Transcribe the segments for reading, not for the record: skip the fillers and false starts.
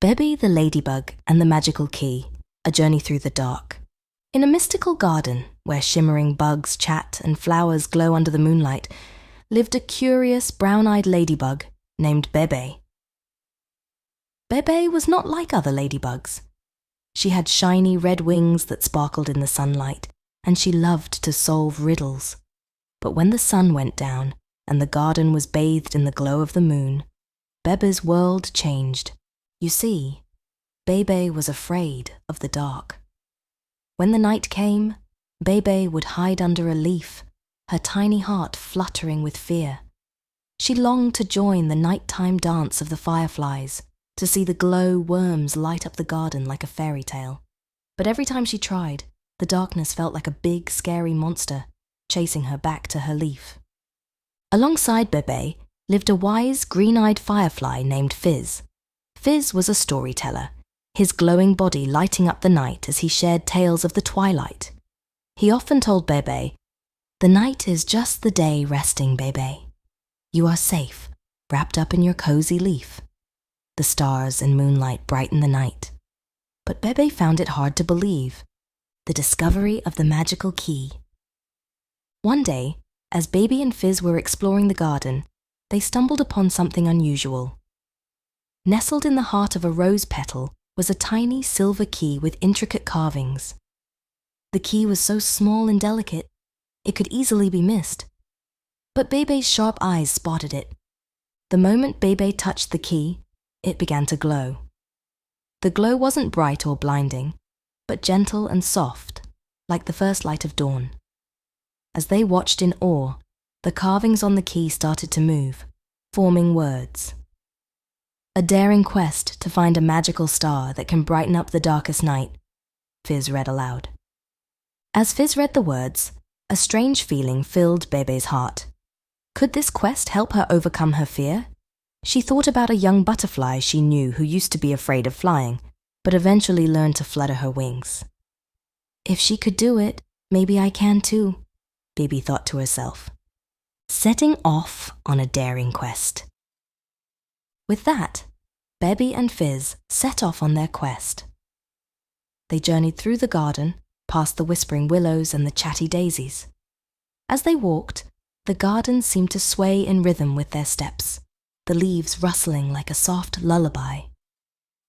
Bebe the Ladybug and the Magical Key, A Journey Through the Dark. In a mystical garden, where shimmering bugs chat and flowers glow under the moonlight, lived a curious brown-eyed ladybug named Bebe. Bebe was not like other ladybugs. She had shiny red wings that sparkled in the sunlight, and she loved to solve riddles. But when the sun went down and the garden was bathed in the glow of the moon, Bebe's world changed. You see, Bebe was afraid of the dark. When the night came, Bebe would hide under a leaf, her tiny heart fluttering with fear. She longed to join the nighttime dance of the fireflies, to see the glow worms light up the garden like a fairy tale. But every time she tried, the darkness felt like a big, scary monster, chasing her back to her leaf. Alongside Bebe lived a wise, green-eyed firefly named Fizz. Fizz was a storyteller, his glowing body lighting up the night as he shared tales of the twilight. He often told Bebe, "The night is just the day resting, Bebe. You are safe, wrapped up in your cozy leaf. The stars and moonlight brighten the night." But Bebe found it hard to believe. The discovery of the magical key. One day, as Bebe and Fizz were exploring the garden, they stumbled upon something unusual. Nestled in the heart of a rose petal was a tiny silver key with intricate carvings. The key was so small and delicate, it could easily be missed. But Bebe's sharp eyes spotted it. The moment Bebe touched the key, it began to glow. The glow wasn't bright or blinding, but gentle and soft, like the first light of dawn. As they watched in awe, the carvings on the key started to move, forming words. "A daring quest to find a magical star that can brighten up the darkest night," Fizz read aloud. As Fizz read the words, a strange feeling filled Bebe's heart. Could this quest help her overcome her fear? She thought about a young butterfly she knew who used to be afraid of flying, but eventually learned to flutter her wings. "If she could do it, maybe I can too," Bebe thought to herself, setting off on a daring quest. With that, Bebe and Fizz set off on their quest. They journeyed through the garden, past the whispering willows and the chatty daisies. As they walked, the garden seemed to sway in rhythm with their steps, the leaves rustling like a soft lullaby.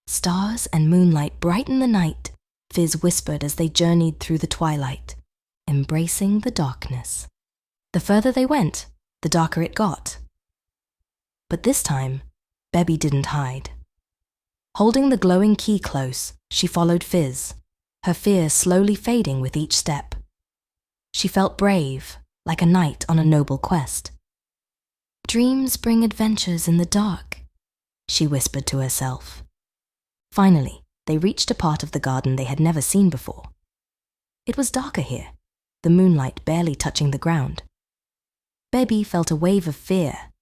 "Stars and moonlight brighten the night," Fizz whispered as they journeyed through the twilight, embracing the darkness. The further they went, the darker it got. But this time, Bebe didn't hide. Holding the glowing key close, she followed Fizz, her fear slowly fading with each step. She felt brave, like a knight on a noble quest. "Dreams bring adventures in the dark," she whispered to herself. Finally, they reached a part of the garden they had never seen before. It was darker here, the moonlight barely touching the ground. Bebe felt a wave of fear,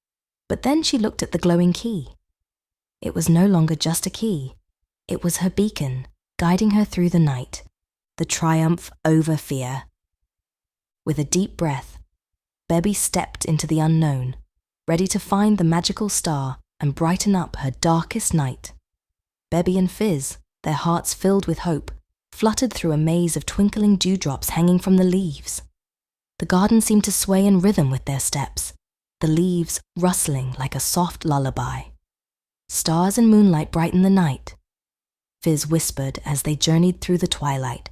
but then she looked at the glowing key. It was no longer just a key. It was her beacon, guiding her through the night, the triumph over fear. With a deep breath, Bebe stepped into the unknown, ready to find the magical star and brighten up her darkest night. Bebe and Fizz, their hearts filled with hope, fluttered through a maze of twinkling dewdrops hanging from the leaves. The garden seemed to sway in rhythm with their steps, the leaves rustling like a soft lullaby. "Stars and moonlight brighten the night," Fizz whispered as they journeyed through the twilight.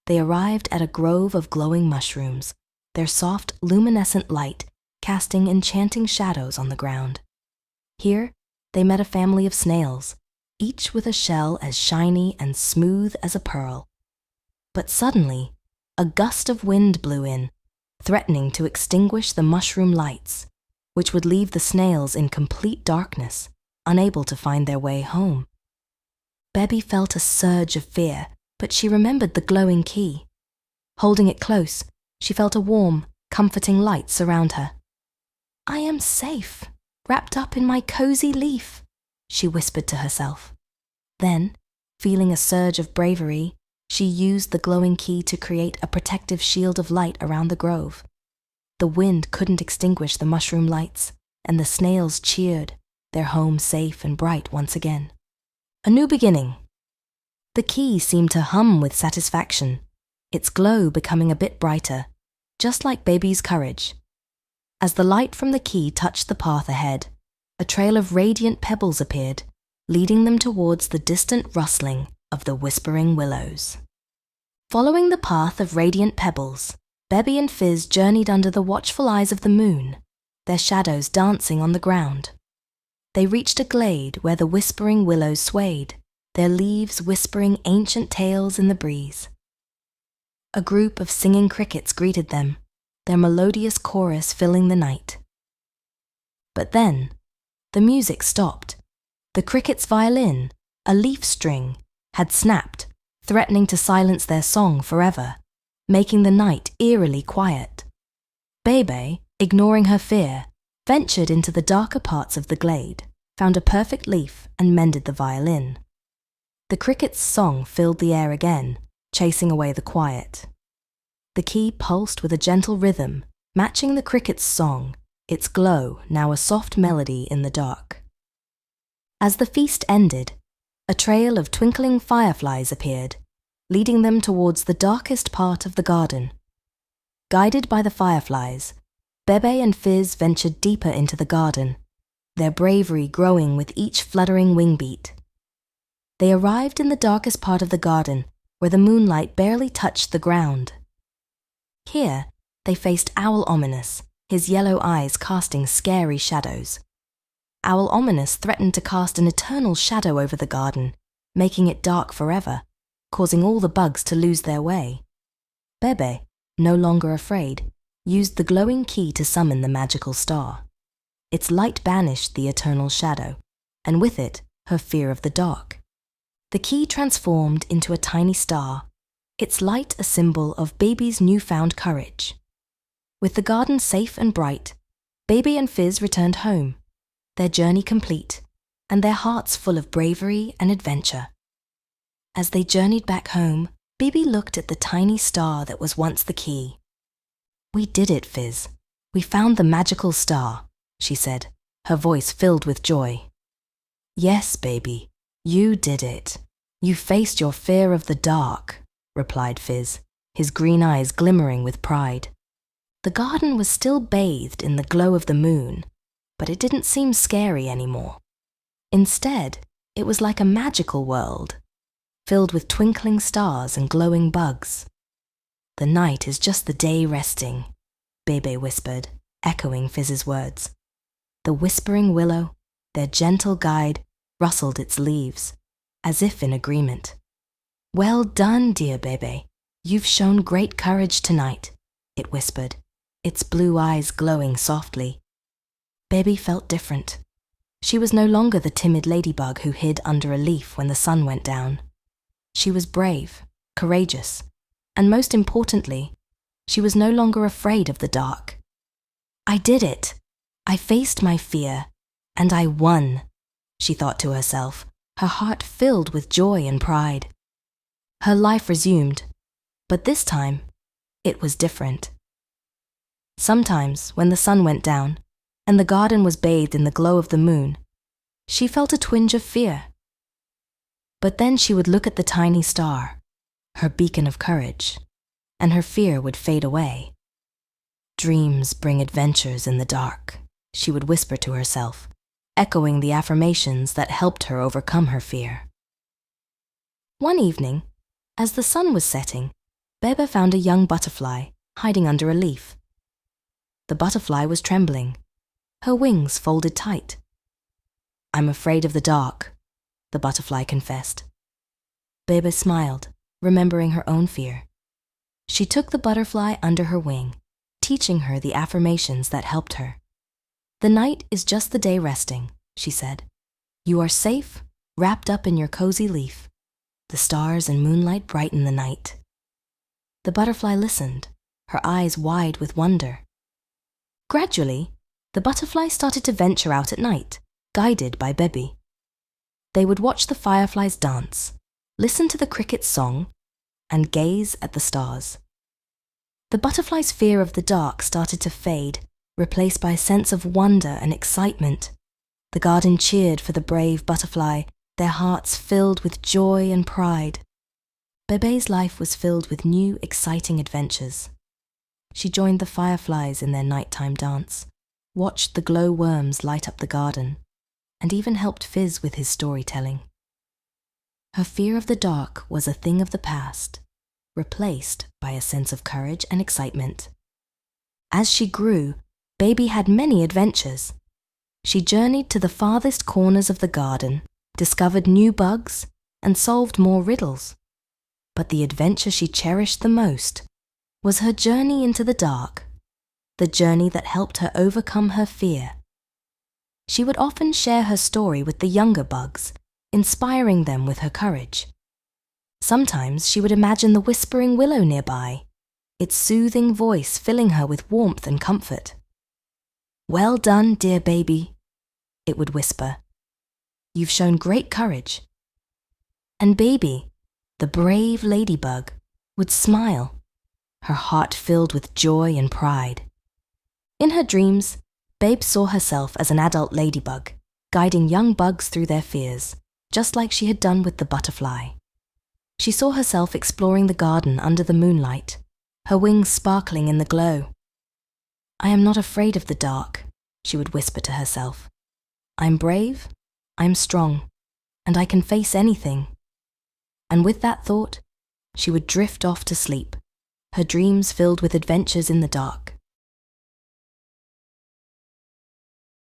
They arrived at a grove of glowing mushrooms, their soft, luminescent light casting enchanting shadows on the ground. Here, they met a family of snails, each with a shell as shiny and smooth as a pearl. But suddenly, a gust of wind blew in, threatening to extinguish the mushroom lights, which would leave the snails in complete darkness, unable to find their way home. Bebe felt a surge of fear, but she remembered the glowing key. Holding it close, she felt a warm, comforting light surround her. "I am safe, wrapped up in my cozy leaf," she whispered to herself. Then, feeling a surge of bravery, she used the glowing key to create a protective shield of light around the grove. The wind couldn't extinguish the mushroom lights, and the snails cheered, their home safe and bright once again. a new beginning. The key seemed to hum with satisfaction, its glow becoming a bit brighter, just like Baby's courage. As the light from the key touched the path ahead, a trail of radiant pebbles appeared, leading them towards the distant rustling of the whispering willows. Following the path of radiant pebbles, Bebe and Fizz journeyed under the watchful eyes of the moon, their shadows dancing on the ground. They reached a glade where the whispering willows swayed, their leaves whispering ancient tales in the breeze. A group of singing crickets greeted them, their melodious chorus filling the night. But then, the music stopped. The cricket's violin, a leaf string, had snapped, threatening to silence their song forever, making the night eerily quiet. Bebe, ignoring her fear, ventured into the darker parts of the glade, found a perfect leaf and mended the violin. The cricket's song filled the air again, chasing away the quiet. The key pulsed with a gentle rhythm, matching the cricket's song, its glow now a soft melody in the dark. As the feast ended, a trail of twinkling fireflies appeared, leading them towards the darkest part of the garden. Guided by the fireflies, Bebe and Fizz ventured deeper into the garden, their bravery growing with each fluttering wing beat. They arrived in the darkest part of the garden, where the moonlight barely touched the ground. Here, they faced Owl Ominous, his yellow eyes casting scary shadows. Owl Ominous threatened to cast an eternal shadow over the garden, making it dark forever, causing all the bugs to lose their way. Bebe, no longer afraid, used the glowing key to summon the magical star. Its light banished the eternal shadow, and with it, her fear of the dark. The key transformed into a tiny star, its light a symbol of Baby's newfound courage. With the garden safe and bright, Bebe and Fizz returned home, their journey complete, and their hearts full of bravery and adventure. As they journeyed back home, Bebe looked at the tiny star that was once the key. "We did it, Fizz. We found the magical star," she said, her voice filled with joy. "Yes, baby, you did it. You faced your fear of the dark," replied Fizz, his green eyes glimmering with pride. The garden was still bathed in the glow of the moon, but it didn't seem scary anymore. Instead, it was like a magical world, filled with twinkling stars and glowing bugs. "The night is just the day resting," Bebe whispered, echoing Fizz's words. The whispering willow, their gentle guide, rustled its leaves, as if in agreement. "Well done, dear Bebe. You've shown great courage tonight," it whispered, its blue eyes glowing softly. Bebe felt different. She was no longer the timid ladybug who hid under a leaf when the sun went down. She was brave, courageous, and most importantly, she was no longer afraid of the dark. "I did it. I faced my fear, and I won," she thought to herself, her heart filled with joy and pride. Her life resumed, but this time, it was different. Sometimes, when the sun went down, and the garden was bathed in the glow of the moon, she felt a twinge of fear. But then she would look at the tiny star, her beacon of courage, and her fear would fade away. "Dreams bring adventures in the dark," she would whisper to herself, echoing the affirmations that helped her overcome her fear. One evening, as the sun was setting, Bebe found a young butterfly hiding under a leaf. The butterfly was trembling, her wings folded tight. "I'm afraid of the dark," the butterfly confessed. Bebe smiled, remembering her own fear. She took the butterfly under her wing, teaching her the affirmations that helped her. "The night is just the day resting," she said. "You are safe, wrapped up in your cozy leaf. The stars and moonlight brighten the night." The butterfly listened, her eyes wide with wonder. Gradually, the butterfly started to venture out at night, guided by Bebe. They would watch the fireflies dance, listen to the cricket's song, and gaze at the stars. The butterfly's fear of the dark started to fade, replaced by a sense of wonder and excitement. The garden cheered for the brave butterfly, their hearts filled with joy and pride. Bebe's life was filled with new, exciting adventures. She joined the fireflies in their nighttime dance, watched the glowworms light up the garden, and even helped Fizz with his storytelling. Her fear of the dark was a thing of the past, replaced by a sense of courage and excitement. As she grew, Bebe had many adventures. She journeyed to the farthest corners of the garden, discovered new bugs, and solved more riddles. But the adventure she cherished the most was her journey into the dark, the journey that helped her overcome her fear. She would often share her story with the younger bugs, inspiring them with her courage. Sometimes she would imagine the whispering willow nearby, its soothing voice filling her with warmth and comfort. "Well done, dear baby," it would whisper. "You've shown great courage." And Bebe, the brave ladybug, would smile, her heart filled with joy and pride. In her dreams, Babe saw herself as an adult ladybug, guiding young bugs through their fears, just like she had done with the butterfly. She saw herself exploring the garden under the moonlight, her wings sparkling in the glow. "I am not afraid of the dark," she would whisper to herself. "I'm brave, I'm strong, and I can face anything." And with that thought, she would drift off to sleep, her dreams filled with adventures in the dark.